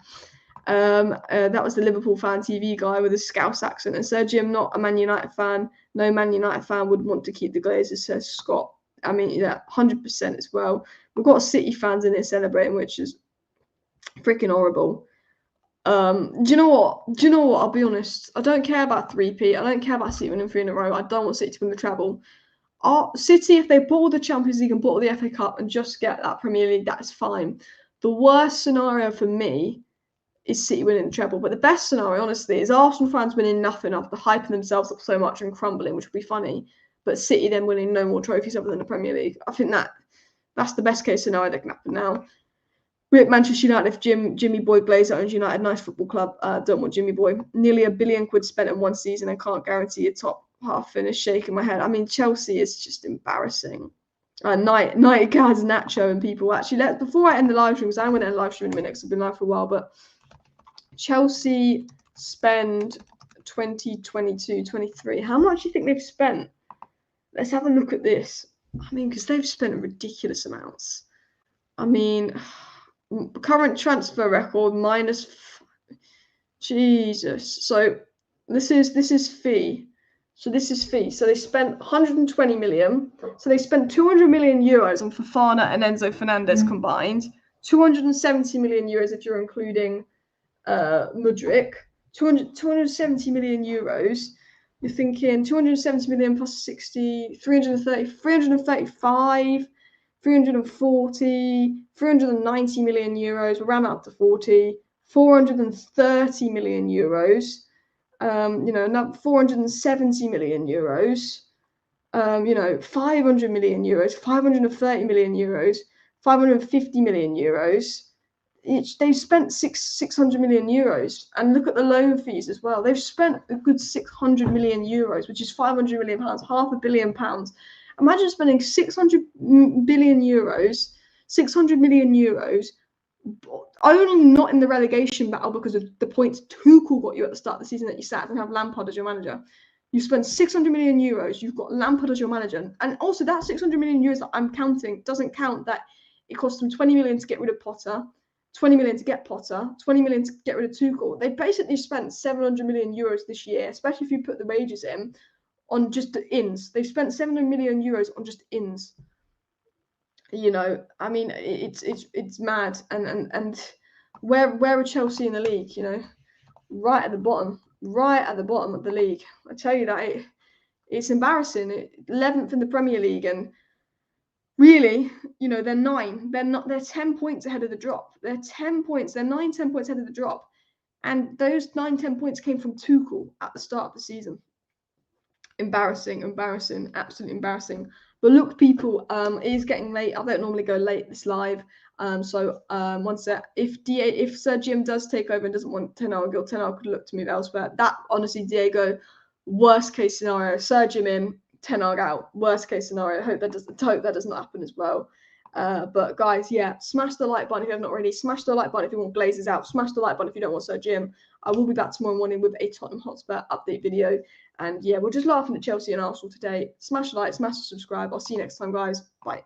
That was the Liverpool fan TV guy with a Scouse accent. And Sir Jim, not a Man United fan. No Man United fan would want to keep the Glazers, says Scott. I mean, yeah, 100% as well. We've got City fans in here celebrating, which is freaking horrible. Do you know what? I'll be honest. I don't care about 3P. I don't care about City winning 3 in a row. I don't want City to win the treble. City, if they bought the Champions League and bought the FA Cup and just get that Premier League, that's fine. The worst scenario for me is City winning the treble. But the best scenario, honestly, is Arsenal fans winning nothing after hyping themselves up so much and crumbling, which would be funny. But City then winning no more trophies other than the Premier League. I think that's the best case scenario that can happen now. Rip Manchester United if Jimmy Boy Glazer owns United, nice football club. Don't want Jimmy Boy. Nearly £1 billion spent in one season and can't guarantee a top half finish. Shaking my head. I mean, Chelsea is just embarrassing. Night Gaz, Nacho, and people. Actually, before I end the live stream, because I'm going to end the live stream in a minute because I've been live for a while, but Chelsea spend 2022-23. How much do you think they've spent? Let's have a look at this. I mean, because they've spent ridiculous amounts. I mean, current transfer record minus. Jesus. So this is fee. So this is fee. So they spent 120 million. So they spent 200 million euros on Fofana and Enzo Fernandez combined. 270 million euros if you're including Mudryk. 270 million euros. You're thinking 270 million plus 60, 335, 340, 390 million euros. We'll round up to 40, 430 million euros. Now 470 million euros. 500 million euros, 530 million euros, 550 million euros. They've spent 600 million euros, and look at the loan fees as well. They've spent a good 600 million euros, which is 500 million pounds, £500 million. Imagine spending 600 million euros, only not in the relegation battle because of the points Tuchel got you at the start of the season that you sat and have Lampard as your manager. You spend 600 million euros, you've got Lampard as your manager, and also that 600 million euros that I'm counting doesn't count that it cost them 20 million to get rid of Potter, 20 million to get Potter, 20 million to get rid of Tuchel. They basically spent 700 million euros this year, especially if you put the wages in, on just the ins. They've spent 700 million euros on just ins. I mean, it's mad. And where are Chelsea in the league? Right at the bottom of the league. I tell you that it's embarrassing. 11th in the Premier League, and really, they're 9. They're 10 points ahead of the drop. They're 10 points. They're 9-10 points ahead of the drop. And those 9-10 points came from Tuchel at the start of the season. Embarrassing, absolutely embarrassing. But look, people, it is getting late. I don't normally go late this live. So one sec. If Sir Jim does take over and doesn't want 10 hour guild, 10 hour could look to move elsewhere. That honestly, Diego, worst case scenario. Sir Jim in, 10 hour out. Worst case scenario. Hope that does not happen as well. But guys, yeah, smash the like button if you have not already. Smash the like button if you want Glazers out. Smash the like button if you don't want Sir Jim. I will be back tomorrow morning with a Tottenham Hotspur update video. And yeah, we're just laughing at Chelsea and Arsenal today. Smash the like, smash the subscribe. I'll see you next time, guys. Bye.